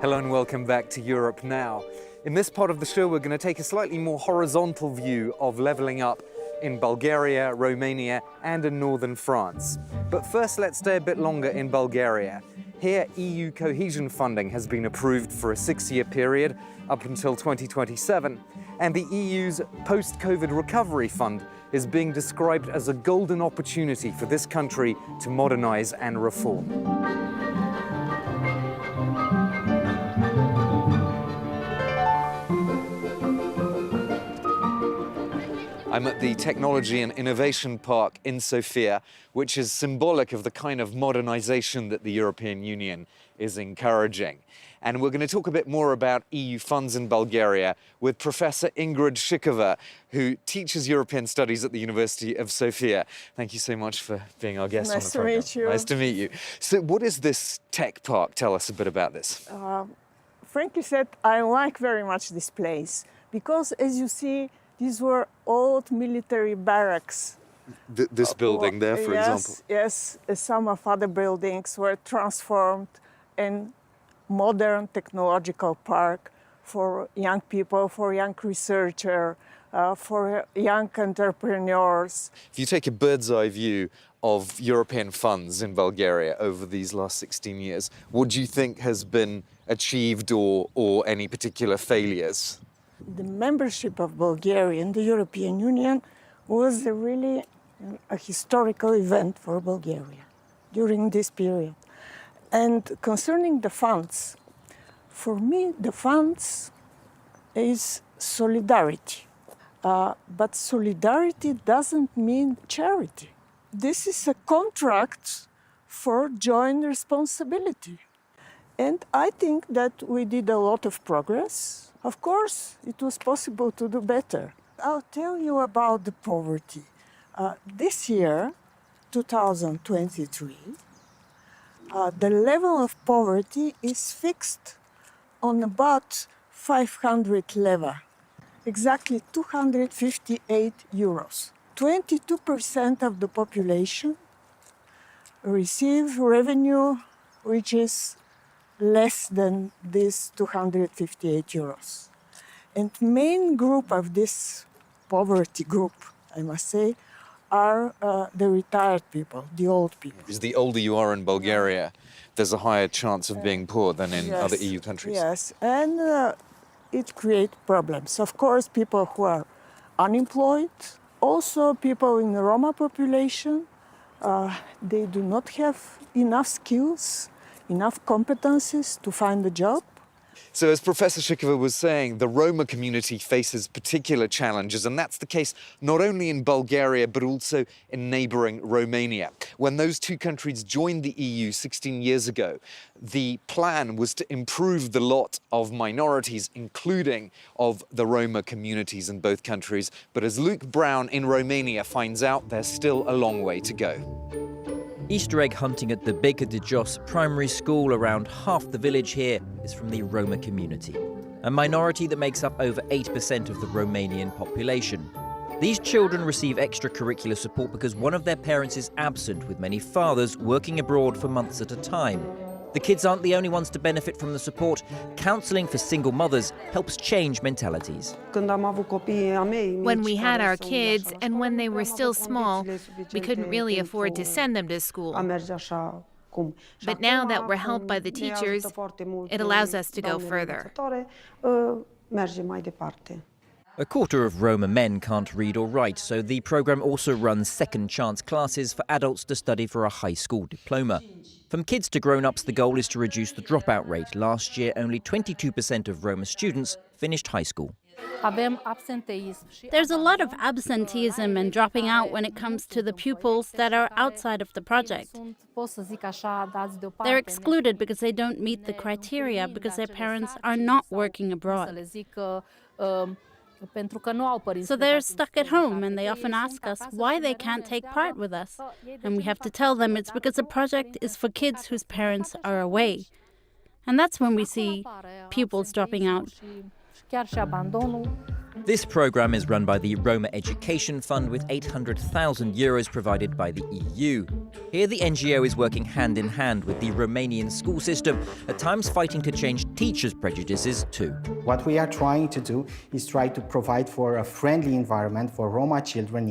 Hello and welcome back to Europe Now. In this part of the show, we're going to take a slightly more horizontal view of levelling up in Bulgaria, Romania, and in northern France. But first, let's stay a bit longer in Bulgaria. Here, EU cohesion funding has been approved for a 6-year period up until 2027, and the EU's post-COVID recovery fund is being described as a golden opportunity for this country to modernize and reform. I'm at the Technology and Innovation Park in Sofia, which is symbolic of the kind of modernization that the European Union is encouraging. And we're going to talk a bit more about EU funds in Bulgaria with Professor Ingrid Shikova, who teaches European Studies at the University of Sofia. Thank you so much for being our guest on the program. Nice to meet you. Nice to meet you. So what is this tech park? Tell us a bit about this. Frankly said, I like very much this place because, as you see, these were old military barracks. This building there, for example? Yes, some of other buildings were transformed in modern technological park for young people, for young researchers, for young entrepreneurs. If you take a bird's eye view of European funds in Bulgaria over these last 16 years, what do you think has been achieved or any particular failures? The membership of Bulgaria in the European Union was really a historical event for Bulgaria during this period. And concerning the funds, for me, the funds is solidarity. But solidarity doesn't mean charity. This is a contract for joint responsibility. And I think that we did a lot of progress. Of course, it was possible to do better. I'll tell you about the poverty. This year, 2023, the level of poverty is fixed on about 500 leva, exactly 258 euros. 22% of the population receive revenue which is less than this 258 euros. And main group of this poverty group, I must say, are the retired people, the old people. Because the older you are in Bulgaria, there's a higher chance of being poor than in other EU countries. Yes, and it creates problems. Of course, people who are unemployed, also people in the Roma population, they do not have enough skills, enough competencies to find a job. So as Professor Shikova was saying, the Roma community faces particular challenges, and that's the case not only in Bulgaria, but also in neighbouring Romania. When those two countries joined the EU 16 years ago, the plan was to improve the lot of minorities, including of the Roma communities in both countries. But as Luke Brown in Romania finds out, there's still a long way to go. Easter egg hunting at the Baker de Jos primary school. Around half the village here is from the Roma community, a minority that makes up over 8% of the Romanian population. These children receive extracurricular support because one of their parents is absent, with many fathers working abroad for months at a time. The kids aren't the only ones to benefit from the support. Counselling for single mothers helps change mentalities. When we had our kids and when they were still small, we couldn't really afford to send them to school. But now that we're helped by the teachers, it allows us to go further. A quarter of Roma men can't read or write, so the programme also runs second chance classes for adults to study for a high school diploma. From kids to grown-ups, the goal is to reduce the dropout rate. Last year, only 22% of Roma students finished high school. There's a lot of absenteeism and dropping out when it comes to the pupils that are outside of the project. They're excluded because they don't meet the criteria, because their parents are not working abroad. So they're stuck at home, and they often ask us why they can't take part with us. And we have to tell them it's because the project is for kids whose parents are away. And that's when we see pupils dropping out. This programme is run by the Roma Education Fund with €800,000 provided by the EU. Here the NGO is working hand in hand with the Romanian school system, at times fighting to change teachers' prejudices too. What we are trying to do is try to provide for a friendly environment for Roma children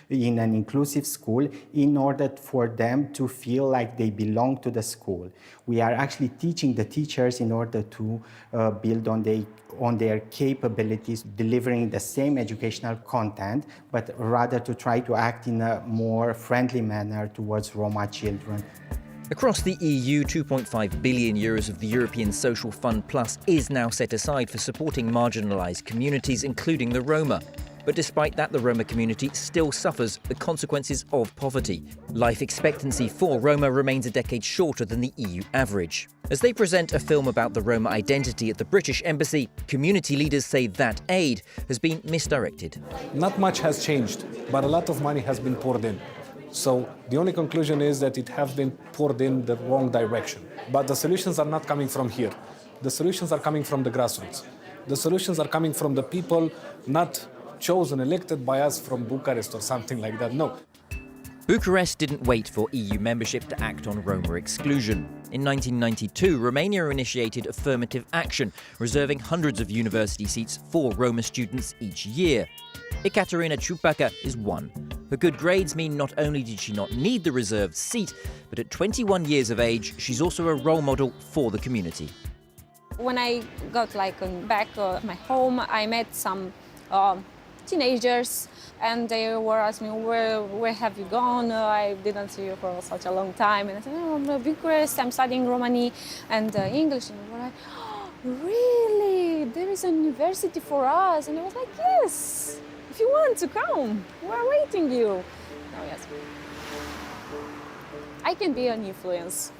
in an inclusive school in order for them to feel like they belong to the school. We are actually teaching the teachers in order to build on their capabilities, delivering the same educational content, but rather to try to act in a more friendly manner towards Roma children. Across the EU, 2.5 billion euros of the European Social Fund Plus is now set aside for supporting marginalised communities, including the Roma. But despite that, the Roma community still suffers the consequences of poverty. Life expectancy for Roma remains a decade shorter than the EU average. As they present a film about the Roma identity at the British Embassy, community leaders say that aid has been misdirected. Not much has changed, but a lot of money has been poured in. So the only conclusion is that it has been poured in the wrong direction. But the solutions are not coming from here. The solutions are coming from the grassroots. The solutions are coming from the people not chosen, elected by us from Bucharest or something like that. No. Bucharest didn't wait for EU membership to act on Roma exclusion. In 1992, Romania initiated affirmative action, reserving hundreds of university seats for Roma students each year. Ekaterina Ciupaca is one. Her good grades mean not only did she not need the reserved seat, but at 21 years of age, she's also a role model for the community. When I got back my home, I met some teenagers, and they were asking me, where have you gone? I didn't see you for such a long time. And I said, I'm in Bucharest, I'm studying Romani and English. And they were like, oh, really? There is a university for us? And I was like, yes, if you want to come, we're waiting you. Oh, yes. I can be an influence,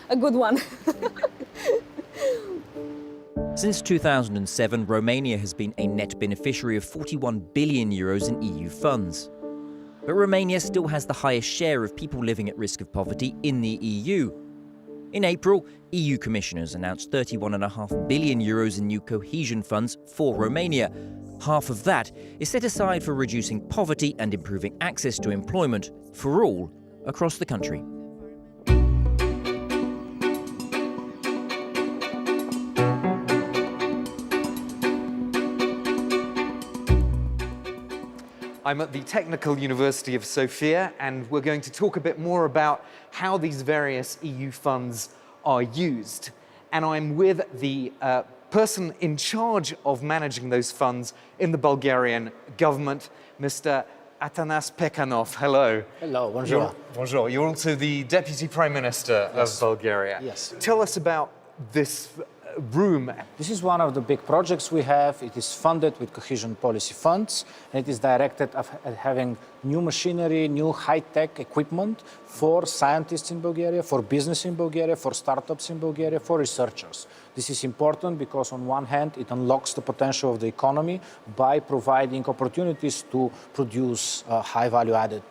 a good one. Since 2007, Romania has been a net beneficiary of 41 billion euros in EU funds. But Romania still has the highest share of people living at risk of poverty in the EU. In April, EU commissioners announced 31.5 billion euros in new cohesion funds for Romania. Half of that is set aside for reducing poverty and improving access to employment for all across the country. I'm at the Technical University of Sofia, and we're going to talk a bit more about how these various EU funds are used. And I'm with the person in charge of managing those funds in the Bulgarian government, Mr. Atanas Pekanov. Hello. Hello, bonjour. Bonjour. You're also the Deputy Prime Minister of Bulgaria. Yes. Tell us about this room. This is one of the big projects we have. It is funded with cohesion policy funds, and it is directed at having new machinery, new high-tech equipment for scientists in Bulgaria, for business in Bulgaria, for startups in Bulgaria, for researchers. This is important because on one hand, it unlocks the potential of the economy by providing opportunities to produce high-value added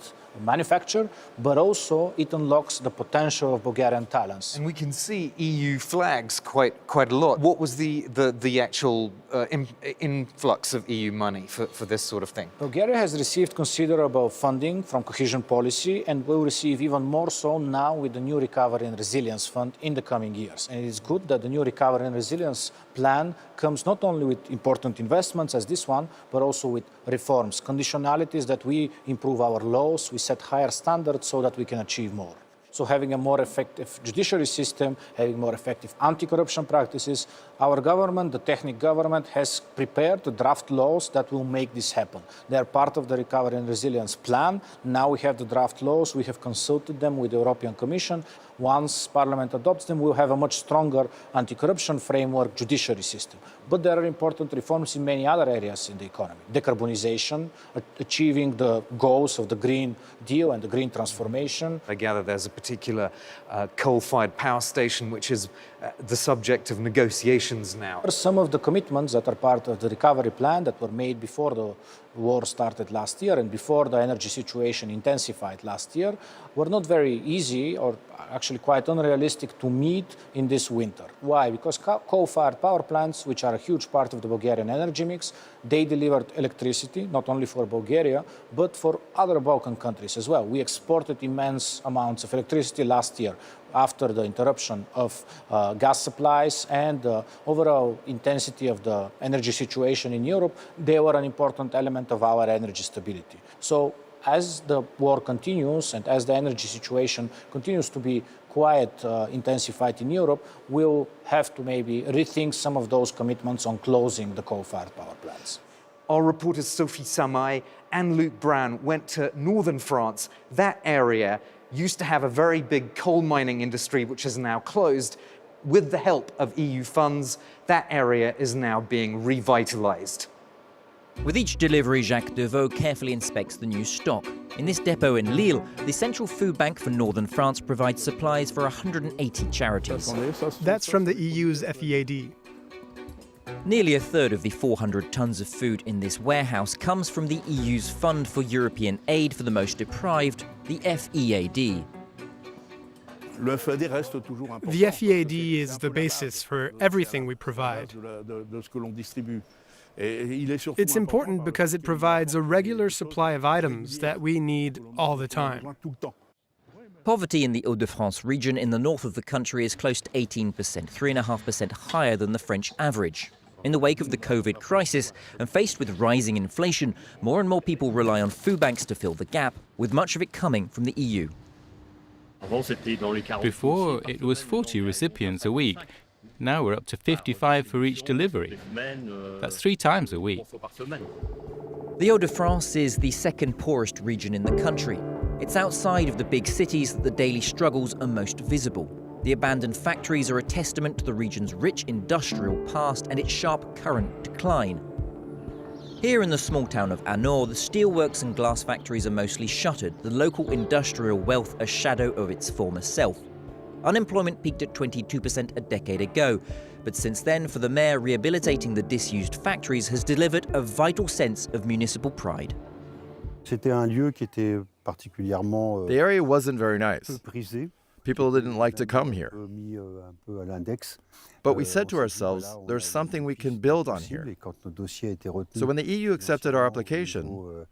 manufacture, but also it unlocks the potential of Bulgarian talents. And we can see EU flags quite a lot. What was the actual influx of EU money for this sort of thing? Bulgaria has received considerable funding from cohesion policy and will receive even more so now with the new Recovery and Resilience Fund in the coming years. And it is good that the new Recovery and Resilience Plan comes not only with important investments as this one, but also with reforms, conditionalities that we improve our laws, we set higher standards so that we can achieve more. So having a more effective judiciary system, having more effective anti-corruption practices, our government, the Technic government, has prepared the draft laws that will make this happen. They are part of the Recovery and Resilience Plan. Now we have the draft laws, we have consulted them with the European Commission. Once Parliament adopts them, we'll have a much stronger anti-corruption framework judiciary system. But there are important reforms in many other areas in the economy. Decarbonization, achieving the goals of the Green Deal and the green transformation. I gather there's a particular coal-fired power station which is the subject of negotiations now. Some of the commitments that are part of the recovery plan that were made before the war started last year and before the energy situation intensified last year were not very easy or actually quite unrealistic to meet in this winter. Why? Because coal-fired power plants, which are a huge part of the Bulgarian energy mix, they delivered electricity, not only for Bulgaria, but for other Balkan countries as well. We exported immense amounts of electricity last year. after the interruption of gas supplies and the overall intensity of the energy situation in Europe, they were an important element of our energy stability. So as the war continues and as the energy situation continues to be quite intensified in Europe, we'll have to maybe rethink some of those commitments on closing the coal-fired power plants. Our reporters Sophie Samay and Luc Brown went to northern France. That area used to have a very big coal mining industry, which is now closed. With the help of EU funds, that area is now being revitalized. With each delivery, Jacques Deveau carefully inspects the new stock. In this depot in Lille, the Central Food Bank for northern France provides supplies for 180 charities. That's from the EU's FEAD. Nearly a third of the 400 tons of food in this warehouse comes from the EU's Fund for European Aid for the Most Deprived, the FEAD. The FEAD is the basis for everything we provide. It's important because it provides a regular supply of items that we need all the time. Poverty in the Hauts-de-France region in the north of the country is close to 18%, 3.5% higher than the French average. In the wake of the COVID crisis and faced with rising inflation, more and more people rely on food banks to fill the gap, with much of it coming from the EU. Before, it was 40 recipients a week. Now we're up to 55 for each delivery. That's 3 times a week. The Hauts-de-France is the second poorest region in the country. It's outside of the big cities that the daily struggles are most visible. The abandoned factories are a testament to the region's rich industrial past and its sharp current decline. Here in the small town of Hainaut, the steelworks and glass factories are mostly shuttered, the local industrial wealth a shadow of its former self. Unemployment peaked at 22% a decade ago, but since then, for the mayor, rehabilitating the disused factories has delivered a vital sense of municipal pride. The area wasn't very nice. People didn't like to come here. But we said to ourselves, there's something we can build on here. So when the EU accepted our application,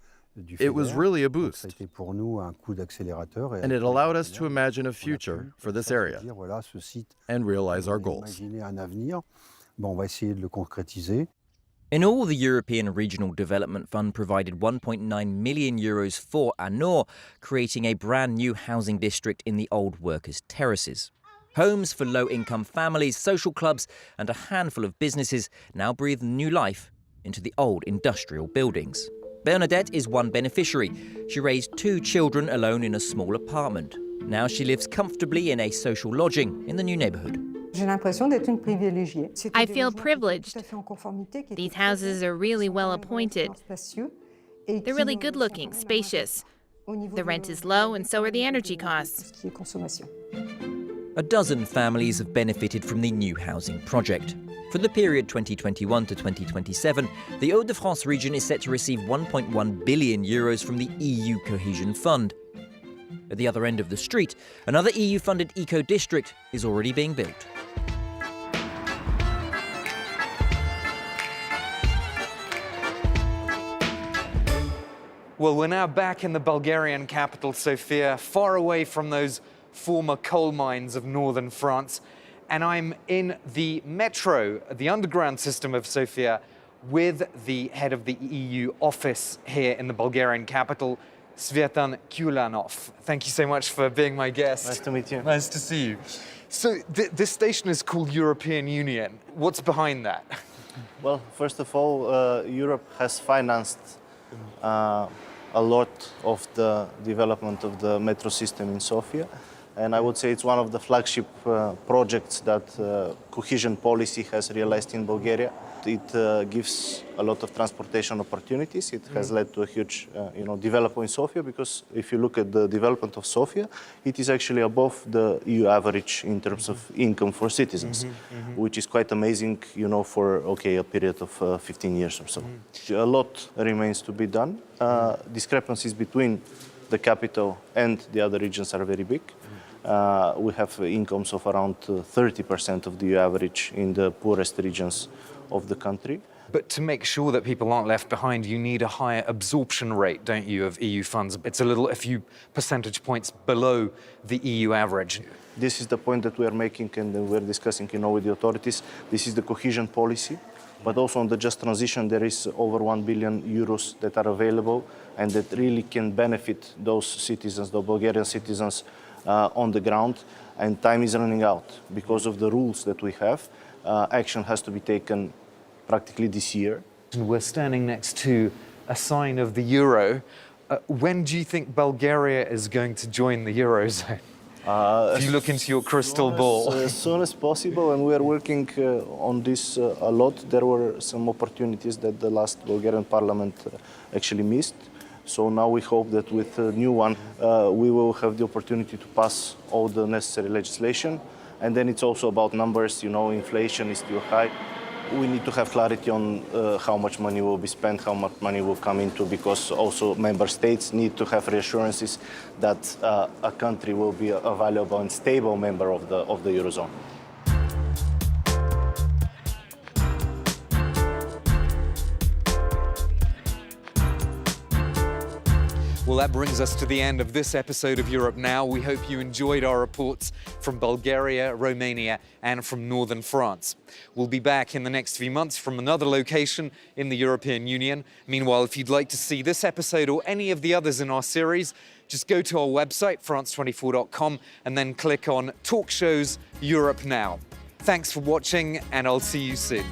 it was really a boost. And it allowed us to imagine a future for this area and realize our goals. In all, the European Regional Development Fund provided €1.9 million for Hainaut, creating a brand new housing district in the old workers' terraces. Homes for low-income families, social clubs and a handful of businesses now breathe new life into the old industrial buildings. Bernadette is one beneficiary. She raised 2 children alone in a small apartment. Now she lives comfortably in a social lodging in the new neighborhood. I feel privileged. These houses are really well appointed. They're really good looking, spacious. The rent is low and so are the energy costs. A dozen families have benefited from the new housing project. For the period 2021 to 2027, the Hauts-de-France region is set to receive €1.1 billion from the EU Cohesion Fund. At the other end of the street, another EU-funded eco-district is already being built. Well, we're now back in the Bulgarian capital, Sofia, far away from those former coal mines of northern France. And I'm in the metro, the underground system of Sofia, with the head of the EU office here in the Bulgarian capital, Svetan Kulanov. Thank you so much for being my guest. Nice to meet you. Nice to see you. So this station is called European Union. What's behind that? Well, first of all, Europe has financed a lot of the development of the metro system in Sofia. And I would say it's one of the flagship projects that cohesion policy has realized in Bulgaria. It gives a lot of transportation opportunities. It has led to a huge development in Sofia, because if you look at the development of Sofia, it is actually above the EU average in terms of income for citizens, which is quite amazing, for a period of 15 years or so. A lot remains to be done. Discrepancies between the capital and the other regions are very big. We have incomes of around 30% of the EU average in the poorest regions of the country. But to make sure that people aren't left behind, you need a higher absorption rate, don't you, of EU funds? It's a few percentage points below the EU average. This is the point that we are making and we're discussing, with the authorities. This is the cohesion policy, but also on the just transition, there is over 1 billion euros that are available and that really can benefit those citizens, the Bulgarian citizens on the ground. And time is running out because of the rules that we have. Action has to be taken practically this year. We're standing next to a sign of the euro. When do you think Bulgaria is going to join the Eurozone? If you look into your crystal ball. As soon as possible, and we are working on this a lot. There were some opportunities that the last Bulgarian parliament actually missed. So now we hope that with the new one, we will have the opportunity to pass all the necessary legislation. And then it's also about numbers, inflation is still high. We need to have clarity on how much money will be spent, how much money will come into, because also member states need to have reassurances that a country will be a valuable and stable member of the Eurozone. Well, that brings us to the end of this episode of Europe Now. We hope you enjoyed our reports from Bulgaria, Romania, and from northern France. We'll be back in the next few months from another location in the European Union. Meanwhile, if you'd like to see this episode or any of the others in our series, just go to our website, france24.com, and then click on Talk Shows Europe Now. Thanks for watching, and I'll see you soon.